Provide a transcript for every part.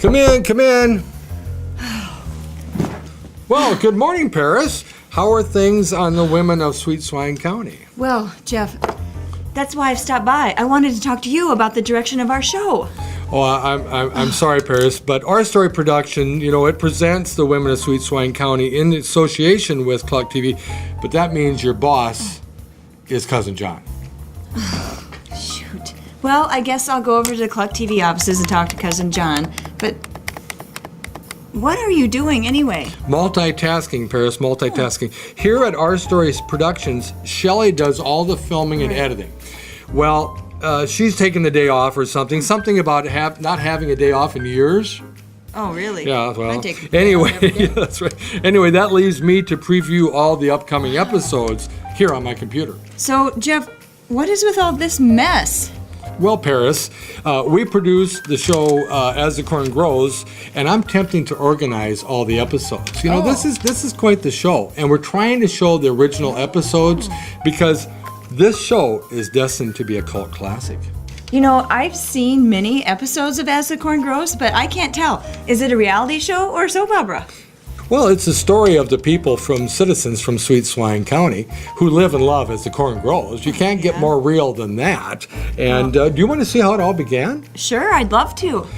Come in, come in. Well, good morning, Paris. How are things on the women of Sweet Swine County? Well, Jeff, that's why I've stopped by. I wanted to talk to you about the direction of our show. Oh, I'm sorry, Paris, but Our Story Production, it presents the women of Sweet Swine County in association with Cluck TV, but that means your boss is Cousin John. Shoot. Well, I guess I'll go over to the Cluck TV offices and talk to Cousin John, but what are you doing anyway? Multitasking, Paris, multitasking. Here at Our Stories Productions, Shelley does all the filming and editing. Well, she's taking the day off or something. Something about not having a day off in years. Oh, really? Yeah, well, anyway. Yeah, that's right. Anyway, that leaves me to preview all the upcoming episodes here on my computer. So, Jeff, what is with all this mess? Well, Paris, we produce the show As the Corn Grows, and I'm attempting to organize all the episodes. This is quite the show, and we're trying to show the original episodes because this show is destined to be a cult classic. I've seen many episodes of As the Corn Grows, but I can't tell. Is it a reality show or a soap opera? Well, it's the story of the people citizens from Sweet Swine County who live and love as the corn grows. You can't get more real than that. And do you want to see how it all began? Sure, I'd love to.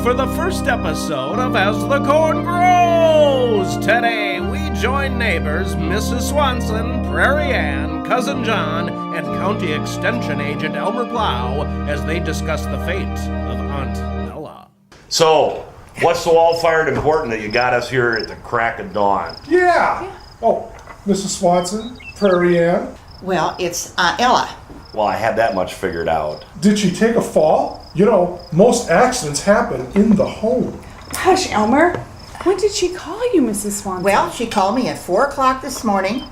For the first episode of As the Corn Grows. Today we join neighbors Mrs. Swanson, Prairie Ann, Cousin John, and County Extension Agent Elmer Plow as they discuss the fate of Aunt Ella. So, what's so all-fired important that you got us here at the crack of dawn? Yeah. Oh, Mrs. Swanson, Prairie Ann. Well, it's Aunt Ella. Well, I had that much figured out. Did she take a fall? Most accidents happen in the home. Hush, Elmer. When did she call you, Mrs. Swanson? Well, she called me at 4 o'clock this morning.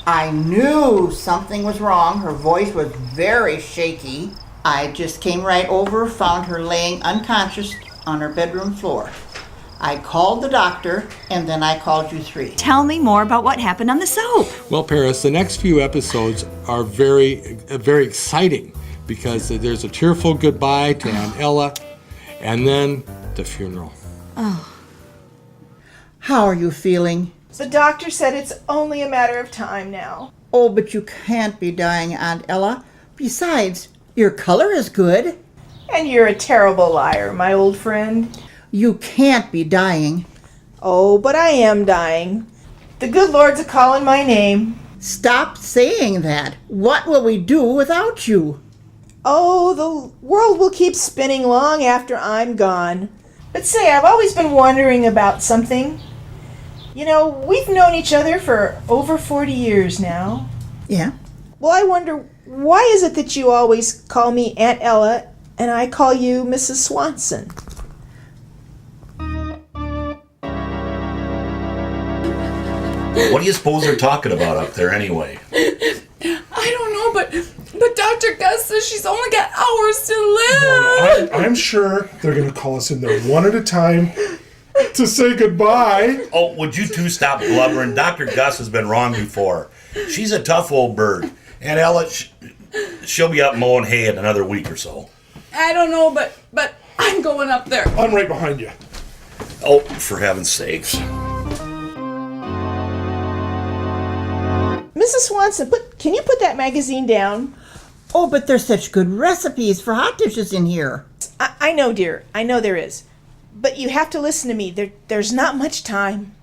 I knew something was wrong. Her voice was very shaky. I just came right over, found her laying unconscious on her bedroom floor. I called the doctor, and then I called you three. Tell me more about what happened on the soap. Well, Paris, the next few episodes are very, very exciting because there's a tearful goodbye to Aunt Ella, and then the funeral. Oh. How are you feeling? The doctor said it's only a matter of time now. Oh, but you can't be dying, Aunt Ella. Besides, your color is good. And you're a terrible liar, my old friend. You can't be dying. Oh, but I am dying. The good Lord's a-calling my name. Stop saying that. What will we do without you? Oh, the world will keep spinning long after I'm gone. But say, I've always been wondering about something. We've known each other for over 40 years now. Yeah? Well, I wonder, why is it that you always call me Aunt Ella and I call you Mrs. Swanson? What do you suppose they're talking about up there anyway? I don't know, but Dr. Gus says she's only got hours to live. I'm sure they're going to call us in there one at a time to say goodbye. Oh, would you two stop blubbering? Dr. Gus has been wrong before. She's a tough old bird. And Ella, she'll be up mowing hay in another week or so. I don't know, but I'm going up there. I'm right behind you. Oh, for heaven's sakes. Mrs. Swanson, can you put that magazine down? Oh, but there's such good recipes for hot dishes in here. I know, dear. I know there is. But you have to listen to me. There's not much time.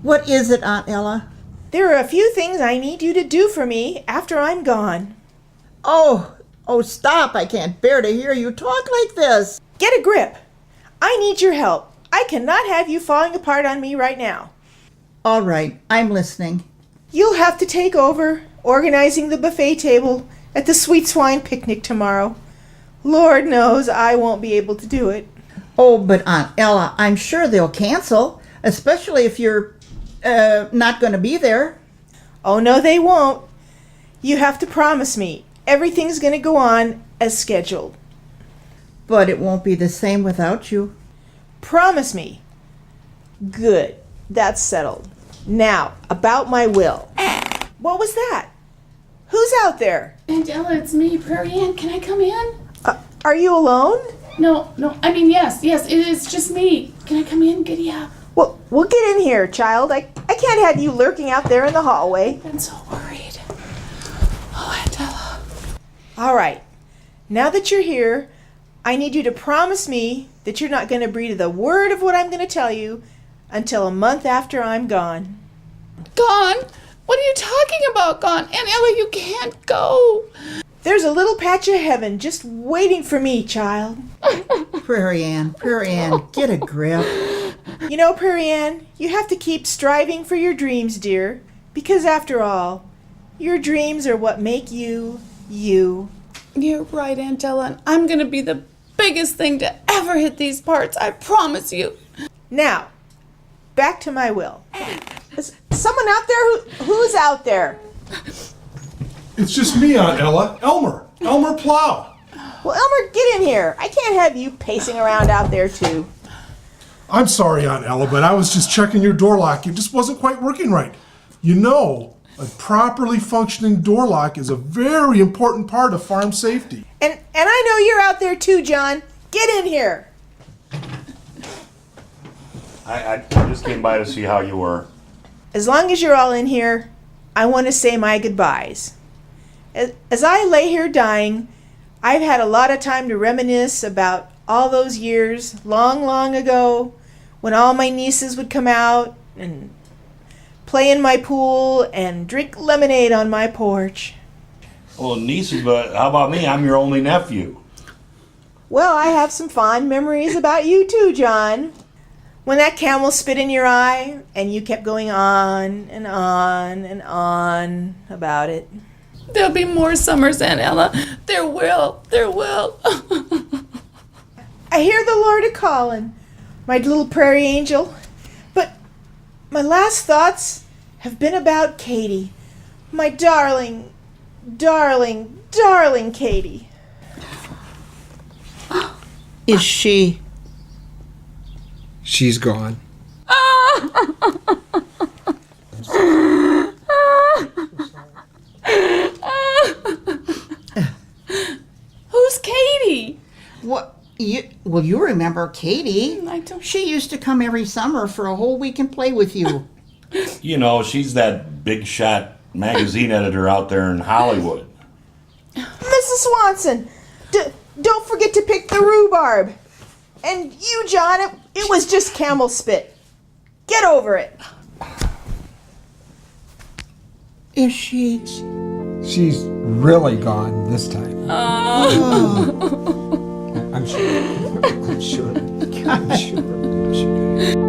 What is it, Aunt Ella? There are a few things I need you to do for me after I'm gone. Oh, stop. I can't bear to hear you talk like this. Get a grip. I need your help. I cannot have you falling apart on me right now. All right, I'm listening. You'll have to take over organizing the buffet table at the Sweet Swine picnic tomorrow. Lord knows I won't be able to do it. Oh, but Aunt Ella, I'm sure they'll cancel, especially if you're not going to be there. Oh, no, they won't. You have to promise me everything's going to go on as scheduled. But it won't be the same without you. Promise me. Good. That's settled. Now, about my will. What was that? Who's out there? Aunt Ella, it's me, Prairie Ann. Can I come in? Are you alone? No, I mean, yes, it is just me. Can I come in? Giddy up. Well, get in here, child. I can't have you lurking out there in the hallway. I've been so worried. Oh, Aunt Ella. All right. Now that you're here, I need you to promise me that you're not going to breathe a word of what I'm going to tell you until a month after I'm gone. Gone? What are you talking about, gone? Aunt Ella, you can't go. There's a little patch of heaven just waiting for me, child. Prairie Ann, get a grip. You know, Prairie Ann, you have to keep striving for your dreams, dear, because after all, your dreams are what make you, you. You're right, Aunt Ella, and I'm gonna be the biggest thing to ever hit these parts, I promise you. Now, back to my will. Is someone out there? Who's out there? It's just me, Aunt Ella. Elmer Plow. Well, Elmer, get in here. I can't have you pacing around out there, too. I'm sorry, Aunt Ella, but I was just checking your door lock. It just wasn't quite working right. You know, a properly functioning door lock is a very important part of farm safety. And I know you're out there, too, John. Get in here. I just came by to see how you were. As long as you're all in here, I want to say my goodbyes. As I lay here dying, I've had a lot of time to reminisce about all those years, long, long ago, when all my nieces would come out and play in my pool and drink lemonade on my porch. Well, nieces, but how about me? I'm your only nephew. Well, I have some fond memories about you too, John. When that camel spit in your eye and you kept going on and on and on about it. There'll be more summers, Aunt Ella. There will. I hear the Lord a-calling, my little prairie angel. But my last thoughts have been about Katie. My darling, darling, darling Katie. Is she? She's gone. Who's Katie? What? You remember Katie? I don't. She used to come every summer for a whole week and play with you. You know, she's that big shot magazine editor out there in Hollywood. Mrs. Swanson, don't forget to pick the rhubarb. And you, John, it was just camel spit. Get over it. Is she? She's really gone this time. I'm sure. I'm sure. I'm sure.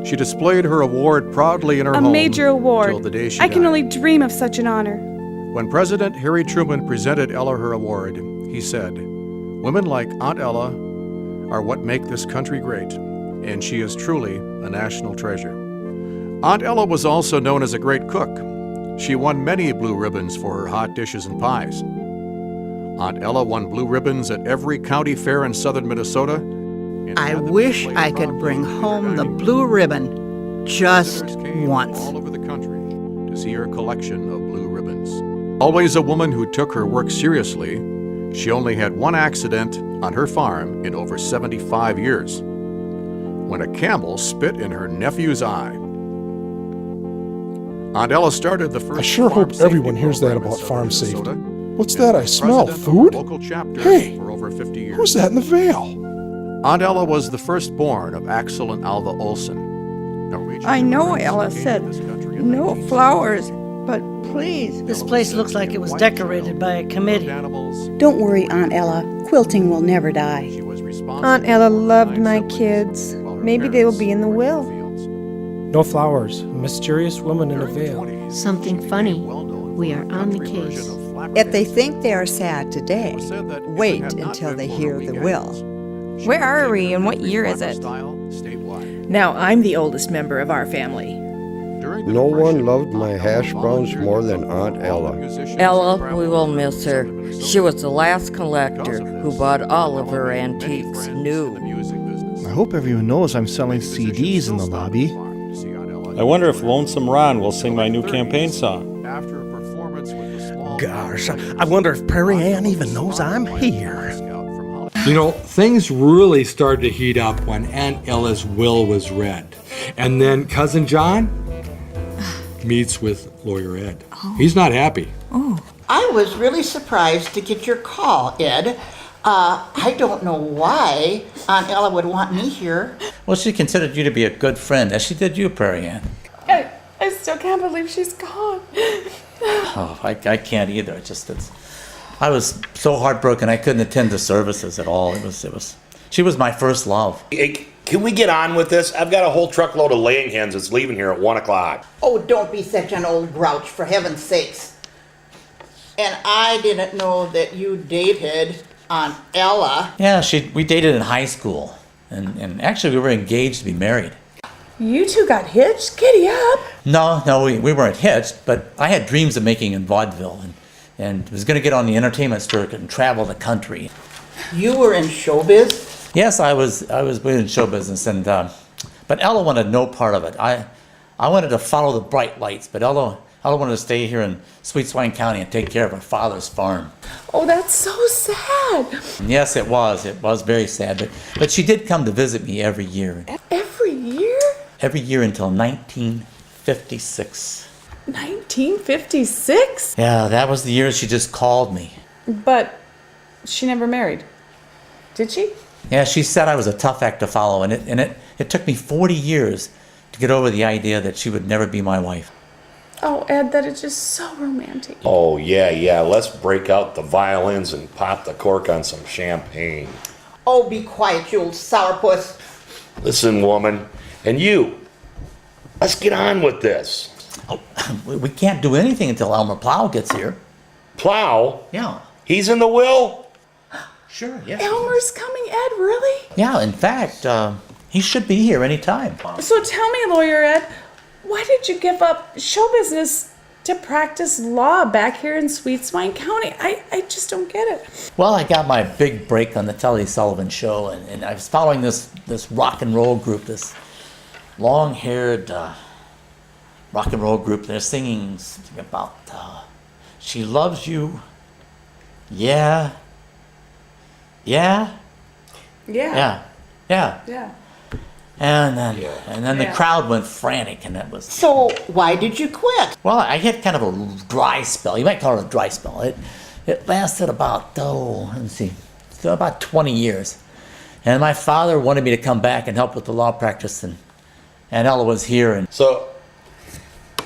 She displayed her award proudly in her home. A major award. Till the day she I can died. only dream of such an honor. When President Harry Truman presented Ella her award, he said, "Women like Aunt Ella are what make this country great, and she is truly a national treasure." Aunt Ella was also known as a great cook. She won many blue ribbons for her hot dishes and pies. Aunt Ella won blue ribbons at every county fair in southern Minnesota. and I had them wish displayed I could proudly bring in her home the dining room. blue ribbon just Visitors came once. all over the country to see her collection of blue ribbons. Always a woman who took her work seriously, she only had one accident on her farm in over 75 years, when a camel spit in her nephew's eye. Aunt Ella started the first I sure farm hope safety everyone hears that program in about southern farm safety. Minnesota, What's and that I was smell? president of Food? the local chapter Hey, for over 50 years. who's that in the veil? Aunt Ella was the firstborn of Axel and Alva Olson. Norwegian I know immigrants Ella that came said to this country in no 1960. flowers, but please. This place looks like it was decorated by a committee. Don't worry, Aunt Ella. Quilting will never die. Aunt Ella loved my kids. Maybe they will be in the will. No flowers. A mysterious woman in a veil. Something funny. We are on the case. If they think they are sad today, wait until they hear the will. Where are we and what year is it? Now I'm the oldest member of our family. No one loved my hash browns more than Aunt Ella. Ella, we will miss her. She was the last collector who bought all of her antiques new. I hope everyone knows I'm selling CDs in the lobby. I wonder if Lonesome Ron will sing my new campaign song. Gosh, I wonder if Prairie Ann even knows I'm here. You know, things really started to heat up when Aunt Ella's will was read. And then Cousin John meets with Lawyer Ed. He's not happy. I was really surprised to get your call, Ed. I don't know why Aunt Ella would want me here. Well, she considered you to be a good friend, as she did you, Prairie Ann. I still can't believe she's gone. Oh, I can't either. I was so heartbroken I couldn't attend the services at all. She was my first love. Hey, can we get on with this? I've got a whole truckload of laying hens that's leaving here at 1 o'clock. Oh, don't be such an old grouch, for heaven's sakes. And I didn't know that you dated Aunt Ella. Yeah, we dated in high school, and actually we were engaged to be married. You two got hitched? Giddy up. No, we weren't hitched, but I had dreams of making in vaudeville, and was going to get on the entertainment circuit and travel the country. You were in showbiz? Yes, I was in show business, but Ella wanted no part of it. I wanted to follow the bright lights, but Ella wanted to stay here in Sweet Swain County and take care of her father's farm. Oh, that's so sad. And yes, it was very sad, but she did come to visit me every year. Every year? Every year until 1956. 1956? Yeah, that was the year she just called me. But she never married, did she? Yeah, she said I was a tough act to follow, and it took me 40 years to get over the idea that she would never be my wife. Oh, Ed, that is just so romantic. Oh, yeah, let's break out the violins and pop the cork on some champagne. Oh, be quiet, you old sourpuss. Listen, woman, and you, let's get on with this. Oh, we can't do anything until Elmer Plow gets here. Plow? Yeah. He's in the will? Sure, yes. Elmer's coming, Ed, really? Yeah, in fact, he should be here any time. So tell me, Lawyer Ed, why did you give up show business to practice law back here in Sweet Swain County? I just don't get it. Well, I got my big break on the Telly Sullivan Show, and I was following this rock and roll group, this long-haired rock and roll group. They're singing something about she loves you. Yeah. And then the crowd went frantic, and that was. So why did you quit? Well, I had kind of a dry spell. You might call it a dry spell. It lasted about about 20 years, and my father wanted me to come back and help with the law practice, and Ella was here, and so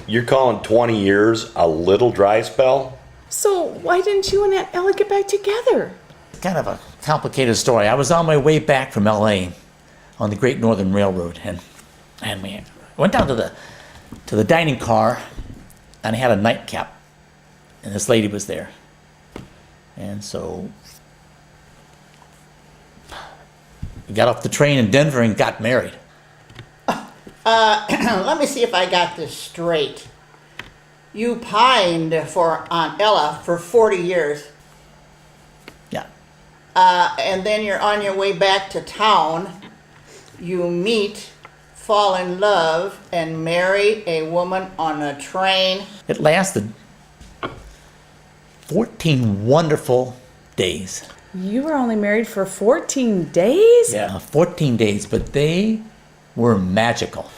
you're calling 20 years a little dry spell? So why didn't you and Aunt Ella get back together? Kind of a complicated story. I was on my way back from L.A. on the Great Northern Railroad, and we went down to the dining car, and I had a nightcap, and this lady was there, and so we got off the train in Denver and got married. Let me see if I got this straight. You pined for Aunt Ella for 40 years. Yeah. And then you're on your way back to town. You meet, fall in love, and marry a woman on a train. It lasted 14 wonderful days. You were only married for 14 days? Yeah, 14 days, but they were magical.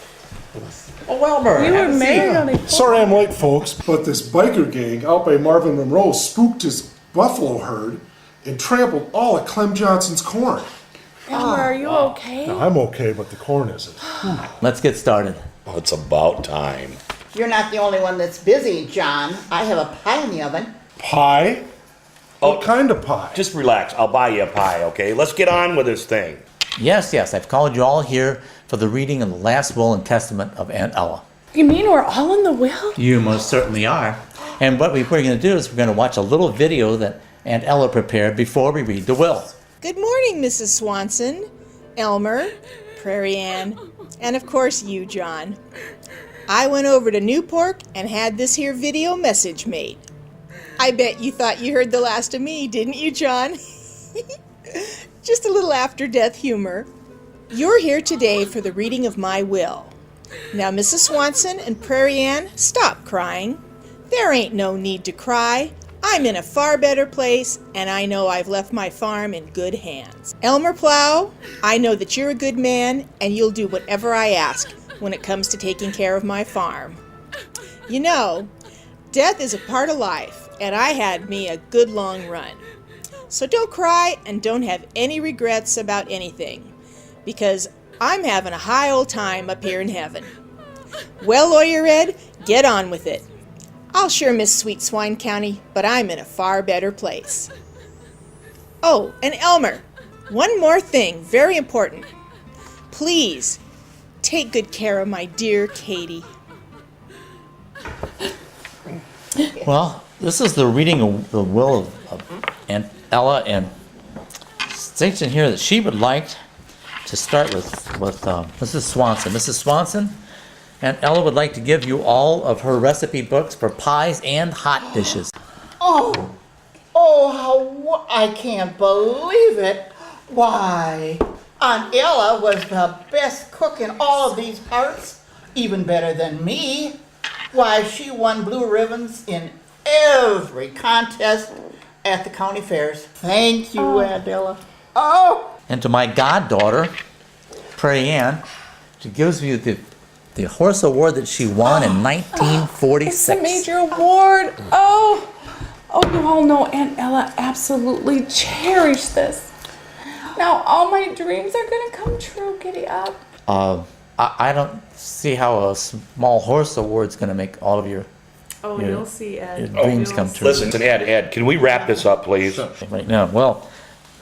Oh, Elmer. You were married only 4 Sorry I'm late, folks, but this biker gang out by Marvin Monroe spooked his buffalo herd and trampled all of Clem Johnson's corn. Elmer, are you okay? Now, I'm okay, but the corn isn't. Let's get started. Oh, it's about time. You're not the only one that's busy, John. I have a pie in the oven. Pie? What kind of pie? Just relax. I'll buy you a pie, okay? Let's get on with this thing. Yes, I've called you all here for the reading of the last will and testament of Aunt Ella. You mean we're all in the will? You most certainly are. And what we're going to do is we're going to watch a little video that Aunt Ella prepared before we read the will. Good morning, Mrs. Swanson, Elmer, Prairie Ann, and of course you, John. I went over to Newport and had this here video message made. I bet you thought you heard the last of me, didn't you, John? Just a little after-death humor. You're here today for the reading of my will. Now, Mrs. Swanson and Prairie Ann, stop crying. There ain't no need to cry. I'm in a far better place, and I know I've left my farm in good hands. Elmer Plow, I know that you're a good man, and you'll do whatever I ask when it comes to taking care of my farm. You know, death is a part of life, and I had me a good long run. So don't cry and don't have any regrets about anything, because I'm having a high old time up here in heaven. Well, Lawyer Ed, get on with it. I'll sure miss Sweet Swine County, but I'm in a far better place. Oh, and Elmer, one more thing, very important. Please, take good care of my dear Katie. Well, this is the reading of the will of Aunt Ella, and states in here that she would like to start with Mrs. Swanson. Mrs. Swanson, Aunt Ella would like to give you all of her recipe books for pies and hot dishes. Oh, I can't believe it. Why, Aunt Ella was the best cook in all of these parts, even better than me. Why, she won blue ribbons in every contest at the county fairs. Thank you, Aunt Ella. Oh! And to my goddaughter, Prairie Ann, she gives you the horse award that she won in 1946. It's a major award. Oh, you all know Aunt Ella absolutely cherished this. Now all my dreams are gonna come true. Giddy up. I don't see how a small horse award's gonna make all of your You'll see, Ed. your dreams come true. Listen, Ed, can we wrap this up, please? Right now, well,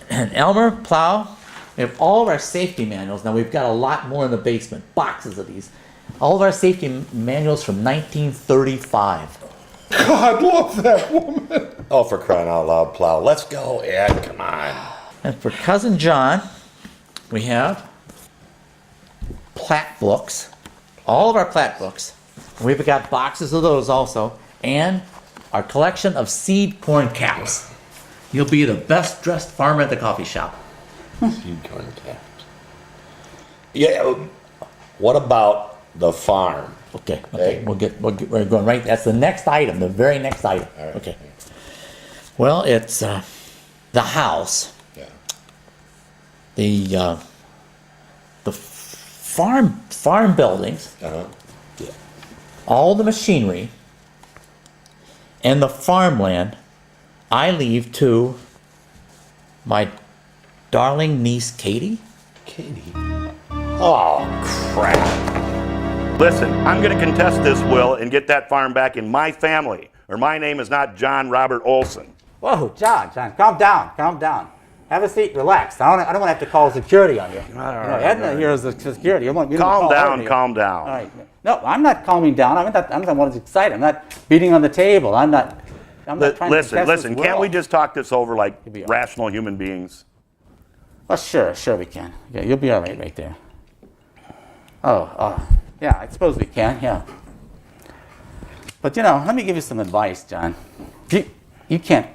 and Elmer Plow, we have all of our safety manuals. Now we've got a lot more in the basement, boxes of these. All of our safety manuals from 1935. God, love that woman. Oh, for crying out loud, Plow. Let's go, Ed, come on. And for Cousin John, we have plat books, all of our plat books. We've got boxes of those also, and our collection of seed corn caps. You'll be the best dressed farmer at the coffee shop. Seed corn caps. Yeah, what about the farm? Okay. We're going right. That's the next item, the very next item. Right. Okay. Well, it's the house. Yeah. The farm buildings. Uh-huh. Yeah. All the machinery and the farmland I leave to my darling niece Katie. Katie. Oh, crap. Listen, I'm going to contest this will and get that farm back in my family, or my name is not John Robert Olson. Whoa, John, calm down. Have a seat, relax. I don't want to have to call security on you. Edna here is the security. Calm down. All right. No, I'm not calming down. I'm the one who's excited. I'm not beating on the table. I'm not trying to contest this Listen, will. can't we just talk this over like rational human beings? Well, sure we can. Yeah, you'll be all right there. Yeah, I suppose we can, yeah. But let me give you some advice, John. You can't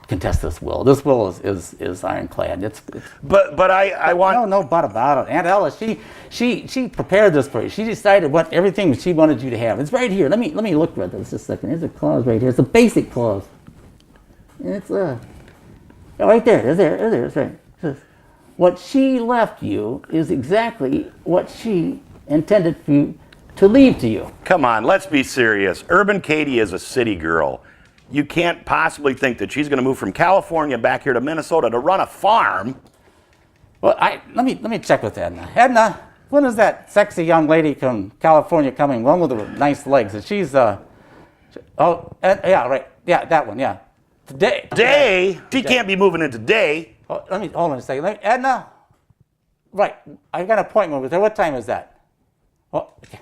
contest this will. This will is ironclad. But I want no but about it. Aunt Ella, she prepared this for you. She decided everything she wanted you to have. It's right here. Let me look at this just a second. Here's a clause right here. It's a basic clause. And it's right there. It's right. It says, what she left you is exactly what she intended for you to leave to you. Come on, let's be serious. Urban Katie is a city girl. You can't possibly think that she's going to move from California back here to Minnesota to run a farm. Well, let me check with Edna. Edna, when is that sexy young lady from California coming? One with the nice legs. And she's yeah, right. Yeah, that one. Yeah. Today? She can't be moving in today. Oh, hold on a second. Edna. Right. I got an appointment with her. What time is that? Oh, okay.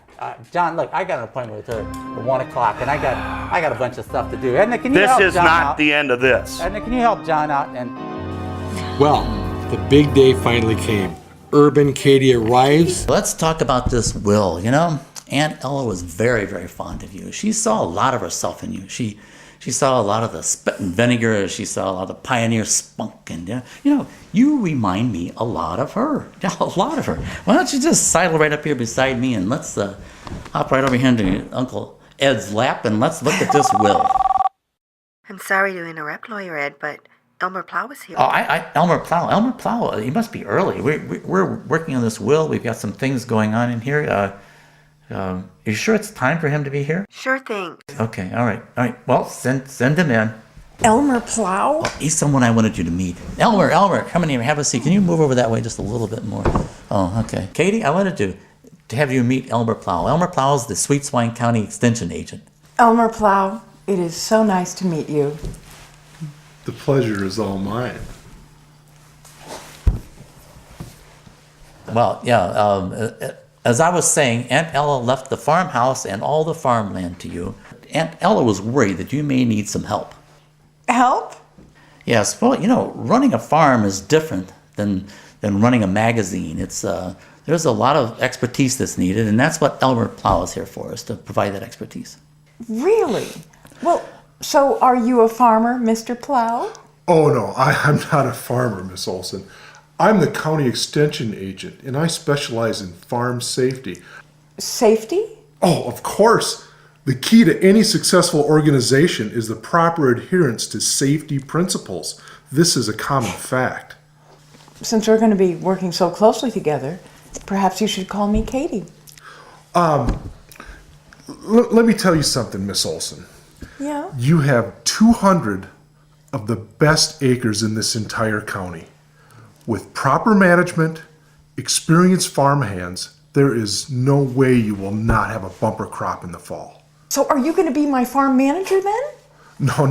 John, look, I got an appointment with her at 1 o'clock, and I got a bunch of stuff to do. Edna, can you This help is John not out? the end of this. Edna, can you help John out? And Well, the big day finally came. Urban Katie arrives. Let's talk about this will. You know, Aunt Ella was very, very fond of you. She saw a lot of herself in you. She saw a lot of the spit and vinegar. She saw a lot of the pioneer spunk. And, you know, you remind me a lot of her. Yeah, a lot of her. Why don't you just sidle right up here beside me and let's hop right over here into Uncle Ed's lap and let's look at this will. I'm sorry to interrupt, Lawyer Ed, but Elmer Plow is here. Oh, Elmer Plow, he must be early. We're working on this will. We've got some things going on in here. Are you sure it's time for him to be here? Sure thing. Okay, all right. Well, send him in. Elmer Plow? Oh, he's someone I wanted you to meet. Elmer, come in here, have a seat. Can you move over that way just a little bit more? Oh, okay. Katie, I wanted to have you meet Elmer Plow. Elmer Plow is the Sweet Swine County Extension Agent. Elmer Plow, it is so nice to meet you. The pleasure is all mine. Well, yeah, as I was saying, Aunt Ella left the farmhouse and all the farmland to you. Aunt Ella was worried that you may need some help. Help? Yes, well, you know, running a farm is different than running a magazine. There's a lot of expertise that's needed, and that's what Elmer Plow is here for, is to provide that expertise. Really? Well, so are you a farmer, Mr. Plow? Oh, no, I'm not a farmer, Miss Olson. I'm the county extension agent, and I specialize in farm safety. Safety? Oh, of course. The key to any successful organization is the proper adherence to safety principles. This is a common fact. Since we're going to be working so closely together, perhaps you should call me Katie. Let me tell you something, Miss Olson. Yeah? You have 200 of the best acres in this entire county. With proper management, experienced farm hands, there is no way you will not have a bumper crop in the fall. So are you going to be my farm manager then? No.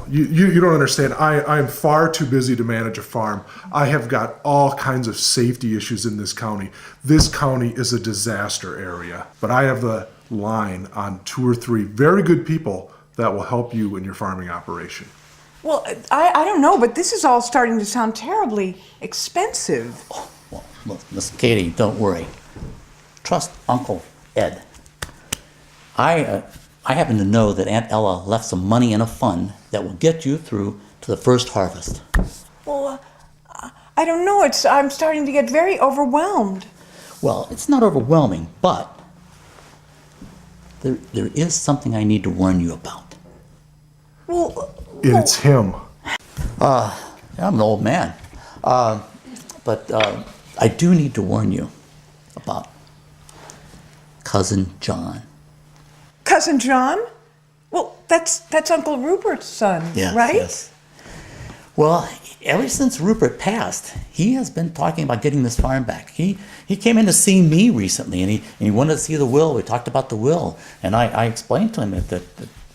You don't understand. I am far too busy to manage a farm. I have got all kinds of safety issues in this county. This county is a disaster area. But I have the line on 2 or 3 very good people that will help you in your farming operation. Well, I don't know, but this is all starting to sound terribly expensive. Oh, well, look, Miss Katie, don't worry. Trust Uncle Ed. I happen to know that Aunt Ella left some money in a fund that will get you through to the first harvest. Well, I don't know. I'm starting to get very overwhelmed. Well, it's not overwhelming, but there is something I need to warn you about. Well, it's him. I'm an old man. But I do need to warn you about Cousin John. Cousin John? Well, that's Uncle Rupert's son, Yes, right? Yes. Well, ever since Rupert passed, he has been talking about getting this farm back. He came in to see me recently, and he wanted to see the will. We talked about the will, and I explained to him that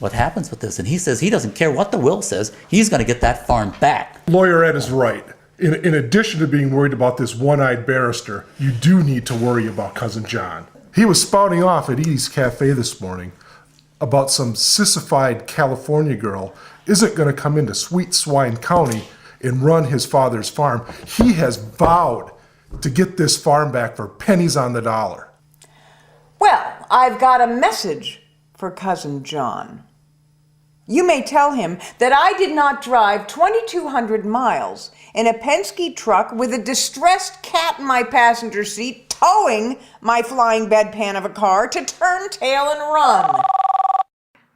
what happens with this, and he says he doesn't care what the will says. He's going to get that farm back. Lawyer Ed is right. In addition to being worried about this one-eyed barrister, you do need to worry about Cousin John. He was spouting off at Edie's Cafe this morning about some sissified California girl isn't going to come into Sweet Swine County and run his father's farm. He has vowed to get this farm back for pennies on the dollar. Well, I've got a message for Cousin John. You may tell him that I did not drive 2,200 miles in a Penske truck with a distressed cat in my passenger seat towing my flying bedpan of a car to turn tail and run.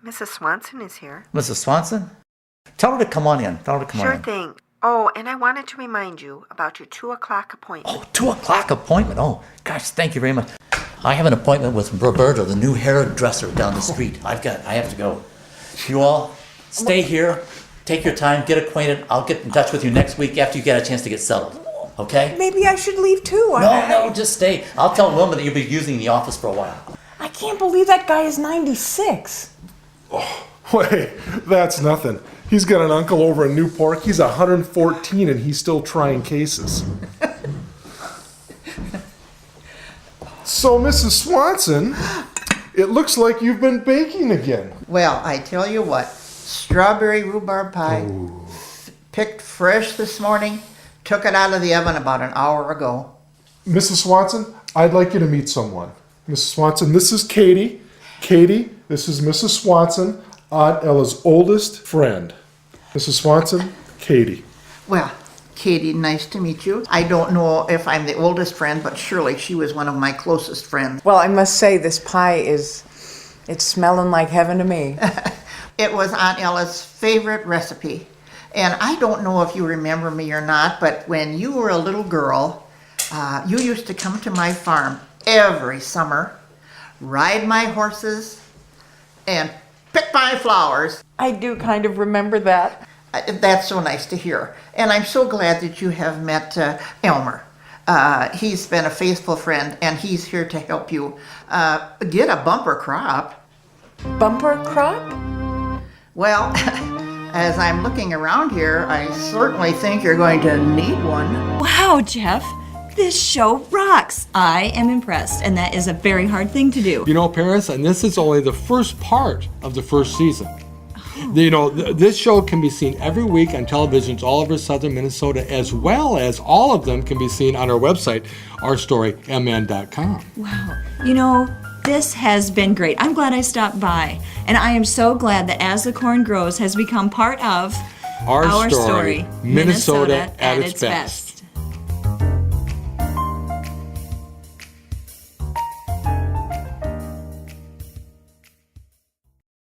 Mrs. Swanson is here. Mrs. Swanson? Tell her to come on in. Sure thing. Oh, and I wanted to remind you about your 2 o'clock appointment. Oh, 2 o'clock appointment. Oh, gosh, thank you very much. I have an appointment with Roberto, the new hairdresser down the street. I have to go. You all stay here, take your time, get acquainted. I'll get in touch with you next week after you get a chance to get settled. Okay? Maybe I should leave too. No, just stay. I'll tell Wilma that you'll be using the office for a while. I can't believe that guy is 96. Oh, wait, that's nothing. He's got an uncle over in Newport. He's 114 and he's still trying cases. So, Mrs. Swanson, it looks like you've been baking again. Well, I tell you what, strawberry rhubarb pie, picked fresh this morning, took it out of the oven about an hour ago. Mrs. Swanson, I'd like you to meet someone. Mrs. Swanson, this is Katie. Katie, this is Mrs. Swanson, Aunt Ella's oldest friend. Mrs. Swanson, Katie. Well, Katie, nice to meet you. I don't know if I'm the oldest friend, but surely she was one of my closest friends. Well, I must say, this pie it's smelling like heaven to me. It was Aunt Ella's favorite recipe. And I don't know if you remember me or not, but when you were a little girl, you used to come to my farm every summer, ride my horses, and pick my flowers. I do kind of remember that. That's so nice to hear. And I'm so glad that you have met Elmer. He's been a faithful friend, and he's here to help you get a bumper crop. Bumper crop? Well, as I'm looking around here, I certainly think you're going to need one. Wow, Jeff, this show rocks. I am impressed, and that is a very hard thing to do. You know, Paris, and this is only the first part of the first season. You know, this show can be seen every week on televisions all over southern Minnesota, as well as all of them can be seen on our website, ourstorymn.com. Wow. You know, this has been great. I'm glad I stopped by. And I am so glad that As the Corn Grows has become part of Our Story, Minnesota at its best.